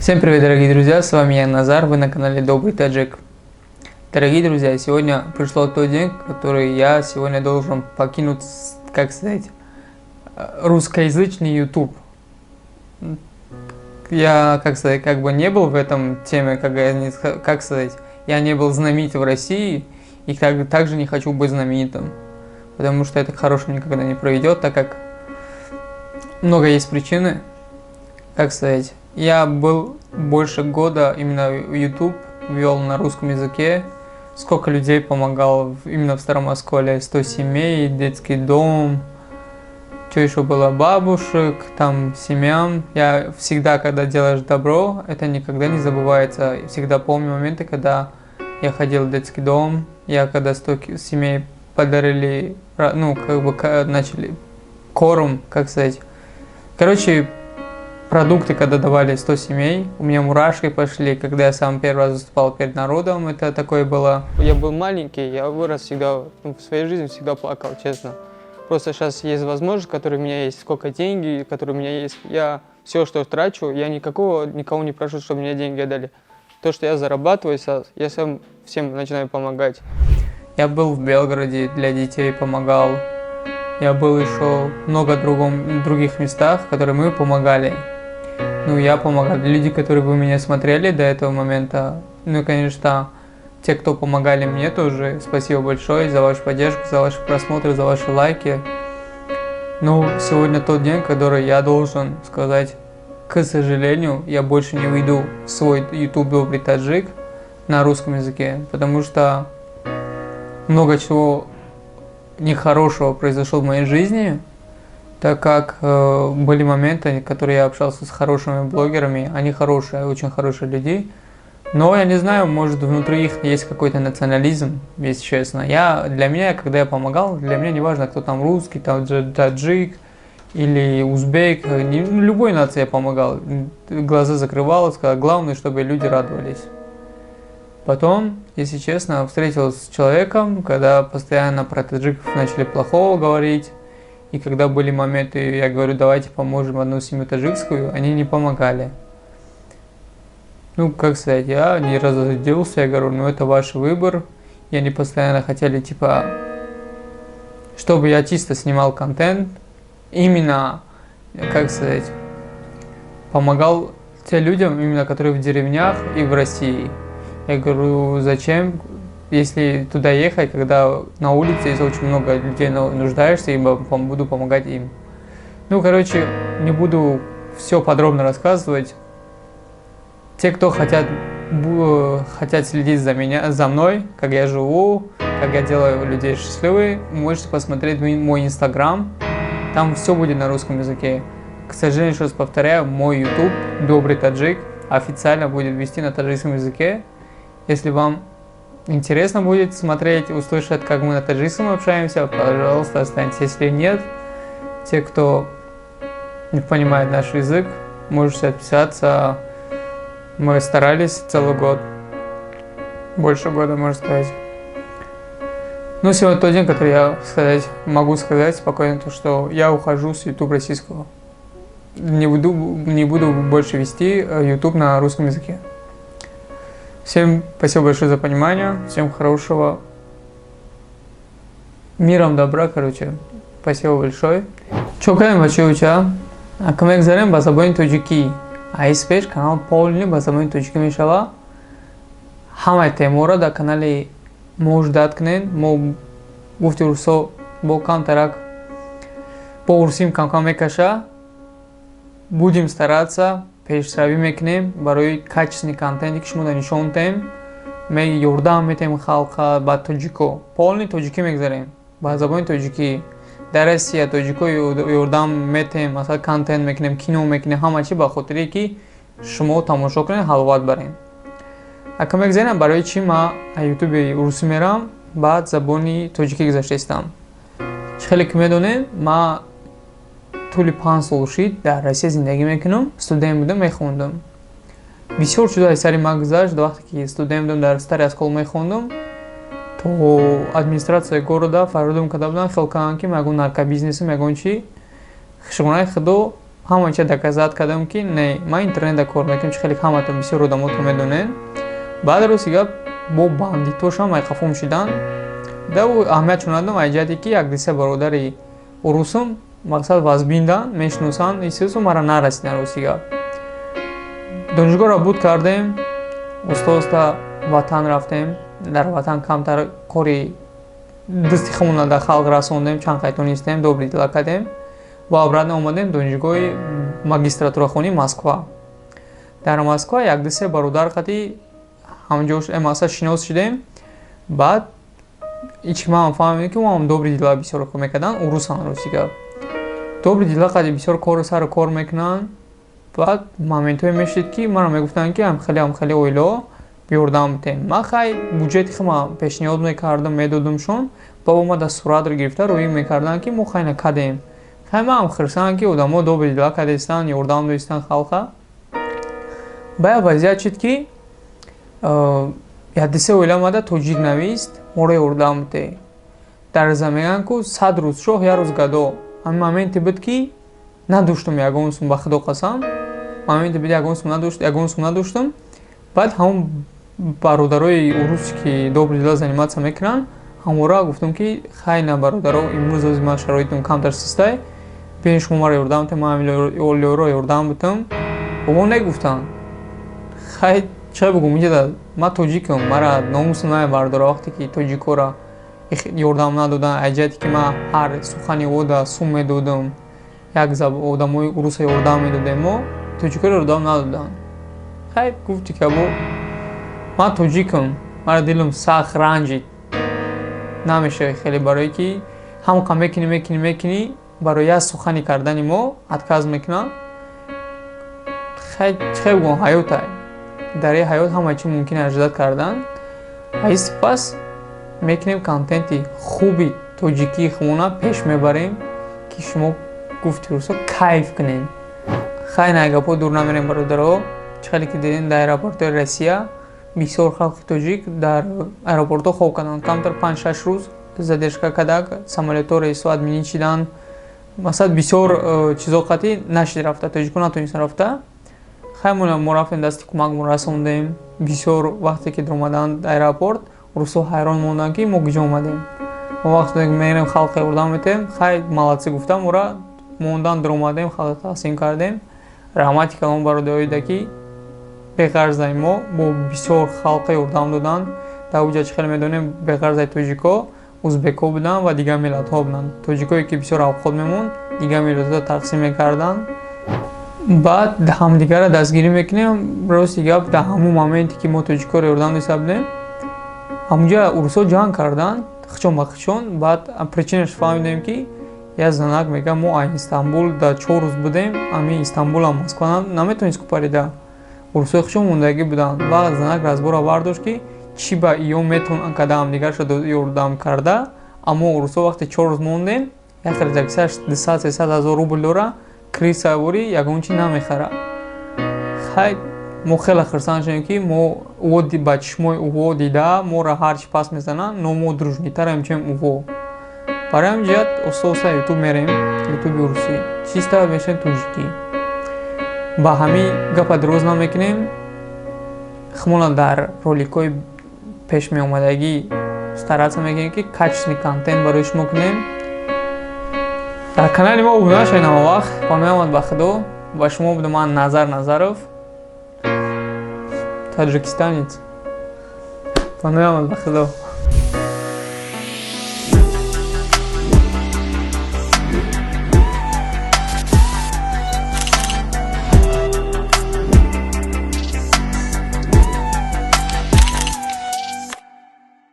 Всем привет, дорогие друзья, с вами я Назар, вы на канале Добрый Таджик. Дорогие друзья, сегодня пришло тот день, который я сегодня должен покинуть, как сказать, русскоязычный YouTube. Я, как сказать, как бы не был в этом теме, как сказать, я не был знаменит в России, и также не хочу быть знаменитым, потому что это к хорошему никогда не приведет, так как много есть причины, как сказать. Я был больше года именно в YouTube, вел на русском языке. Сколько людей помогал именно в Старом Осколе, 100 семей, детский дом, что еще было, бабушек, там, семьям. Я всегда, когда делаешь добро, это никогда не забывается. Всегда помню моменты, когда я ходил в детский дом, когда 100 семей подарили, начали корм, как сказать. Короче, продукты, когда давали 100 семей, у меня мурашки пошли, когда я сам первый раз выступал перед народом, это такое было. Я был маленький, я вырос всегда, в своей жизни всегда плакал, честно. Просто сейчас есть возможность, которая у меня есть, сколько денег, которые у меня есть. Я все, что трачу, я никого не прошу, чтобы мне деньги отдали. То, что я зарабатываю сейчас, я сам всем начинаю помогать. Я был в Белгороде, для детей помогал. Я был еще много других местах, в которых мы помогали. Я помогал. Люди, которые вы меня смотрели до этого момента, конечно, те, кто помогали мне тоже, спасибо большое за вашу поддержку, за ваши просмотры, за ваши лайки. Сегодня тот день, который я должен сказать, к сожалению, я больше не выйду в свой YouTube Добрый Таджик на русском языке, потому что много чего нехорошего произошло в моей жизни, так как были моменты, которые я общался с хорошими блогерами, они хорошие, очень хорошие люди, но я не знаю, может внутри их есть какой-то национализм, если честно. Для меня, когда я помогал, для меня не важно, кто там русский, там таджик или узбек, любой нации я помогал, глаза закрывал, сказал, главное, чтобы люди радовались. Потом, если честно, встретился с человеком, когда постоянно про таджиков начали плохого говорить. И когда были моменты, я говорю, давайте поможем одну семью таджикскую, они не помогали. Как сказать, я не разозлился, я говорю, это ваш выбор. И они постоянно хотели, чтобы я чисто снимал контент. Именно, как сказать, помогал тем людям, именно которые в деревнях и в России. Я говорю, зачем, если туда ехать, когда на улице есть очень много людей нуждаешься, и буду помогать им. Не буду все подробно рассказывать. Те, кто хотят следить за мной, как я живу, как я делаю людей счастливыми, можете посмотреть мой инстаграм. Там все будет на русском языке. К сожалению, еще раз повторяю, мой YouTube Добрый Таджик официально будет вести на таджикском языке. Если вам интересно будет смотреть, услышать, как мы на таджикском общаемся, пожалуйста, останьтесь. Если нет, те, кто не понимает наш язык, можете отписаться. Мы старались целый год. Больше года, можно сказать. Сегодня тот день, который я могу сказать спокойно, что я ухожу с YouTube российского. Не буду больше вести YouTube на русском языке. Всем спасибо большое за понимание, всем хорошего, миром, добра, спасибо большое. Чокаем вачиуча, акамек зарем базабоин тоджики, айспеш канал полный базабоин тоджики мешава, хамай темора да канале мождаткнен, мо гуфтурсо бокам тарак поурсим камекаша, будем стараться. پیشروی میکنیم برای کچنی کانتنتی که شما نشون دهیم می یوردام میتیم خلق با تاجیکو پولنی تاجیکی میگذاریم با زبان تاجیکی در اسیا تاجیکو یوردام میتیم مثلا کانتنت میکنیم کینو میکنیم همه چی با خاطری که شما تماشا کنین حلوت برین اگه میگذاریم برای چی ما یوتیوب روسی میرم بعد زبانی تاجیکی گذاشتم خیلی که میدونیم ما طول 5 سال شد در روسیه زندگی میکنم استودент بودم میخوندم بسیار چیزای سری ما گذشت وقتی که استودент بودم در Старый Оскол میخوندم то администрация города фародум када будан хелкан ки мегон наркобизнеси мегон чи шигунай худо ҳаманча доказат кардам, ки не, ман интернетда кор мекунам, чи хеле ҳамата бисёр одамото медонен. Баъд рости гап бо бандитошам ай қафом шидан. Да аҳамиятшо надодам, ай ҷиҳате ки як диса бародари урусум мақсад вазбиндан мешиносанд, исесо мара нарасидан рости гап. Донишгоҳро буд кардем, оста ватан рафтем, дар ватан камтар кори дасти худмона дар халқ расондем, чанд қайтонистем, добри дила кардем ва обратно омадем донишгоҳи магистратурахони Москва. Дар Москва як дисе бародар қати ҳамҷош мақсад шинос шидем. Баъд ички ман фаҳмидем ки ман добри дила бисёр кор мекардан, урусан рости гап. Добри дила қати бисёр кор сару кор мекунанд. Баъд моментҳое мешид ки маро мегуфтанд ки ҳамхеле оилаҳо биёрдам битем. Ман хай буҷети хума пешниҳод мекардам, медодамшон. Баба ма дастуратро гирифта рӯӣ мекарданд ки мо хай накадем. Хай ман хирсам ки одамо добри дила кардестанд, ёрдам доистанд халқа. Баъд вазъият шид ки як-се оила омада тоҷик навист, моро ёрдам бите. Дар замеган ку 100 рӯз шоҳ, як рӯз гадо. Ҳамин моменте буд ки надоштам ягон сум, ба худо қасам. Моменте буд ягон сум надоштам. Баъд ҳамон бародарои урус ки добри дила заниматся мекунанд, ҳамора гуфтам ки хай на бародаро, имрӯз рӯзи ман шароитам камтар систай, биёед шумо маро ёрдам битем, ман оилаҳоро ёрдам битам. Бо негуфтанд. Хай чӣ бигӯм, миҷада ман тоҷикам, мара номусам намебардора вақте ки тоҷикора ёрдам надодан, айҷати ки ман ҳар сухани ода сум медодам, як одамои уруса ёрдам медодем, мо тоҷикора ёрдам надодан. Хай гуфти ки або ман тоҷикам, мара дилам сахт ранҷид. Намеша хеле барое ки ҳамон қа мекунӣ барои як сухани кардани мо отказ мекунанд. Хай чӣ бигӯм, ҳаётай. Дар ин ҳаёт ҳама чи мумкин аҷзат кардан. Ҳай сипас мекунем контенти хуби тоҷикии худмона пеш мебарем ки шумо гуфти рӯсо кайф кунем. Хай на гапҳо дур намерем бародаро. Чӣ ки дидем дар аэропортҳои Россия бисёр халқи тоҷик дар аэропортҳо хоб карданд. Камтар 5-6 рӯз задержка кардак, самолетҳо рейсҳо админӣ шиданд. Масалан бисёр чизо қати нашид рафта, тоҷико натонистанд рафта. Хай мо рафтем дасти кӯмакмо расондем. Бисёр вақте ки омаданд аэропорт, русо ҳайрон монданд ки мо куҷо омадем. Мо вақте мерем халқа ёрдам метем, хай молодси гуфтам, мора мондан дуромадем, халқа тақсим кардем. Раҳмати калом бародароида ки беғарзаи мо бо бисёр халқа ёрдам доданд. Дар уҷа чӣ хеле медонем, беғарзаи тоҷико, узбеко буданд ва дигар миллатҳо буданд. Тоҷикое ки бисёр авқот мемонд, дигар миллатҳо тақсим мекарданд. Баъд ҳамдигарро дастгирӣ мекунем. Рости гап дар ҳамон моменте ки мо тоҷикоро ёрдам доста будем, ҳамунҷа урусҳо ҷанг карданд хичон ба хичон. Баъд причинаш фаҳмидем ки як занак мега мо ай Истанбул дар 4 рӯз будем, ами Истанбула Москва наметавонист купарида. Урусҳои хичон мондагӣ буданд. Баъд занак разбора бардошт ки чӣ ба иён метавон када ҳамдигарашо ёрдам карда, аммо урусҳо вақте 4 рӯз мондем, як ризаксияш 200-300 ҳазор рубл дора, крисавори ягон чи намехара. Хай мо хеле хирсан шудем ки мо ба чишмои уво дида моро ҳарчи пас мезананд, но мо дружнитарем чем уво. Барои ҳамин ҷиҳат оста ютуб мерем, ютуби урусӣ, чиста мешавем тоҷикӣ. Ба ҳамин гапа дроз намекунем. хмона дар роликҳои пешмеомадагӣ старатся мекунем ки качественный контент барои шумо кунем. Дар канали мо обуна шавед ҳама вақт. Паноҳамад ба худо. Ба шумо будам ман Назар Назаров, таҷикистанец. Паноҳамад ба худо.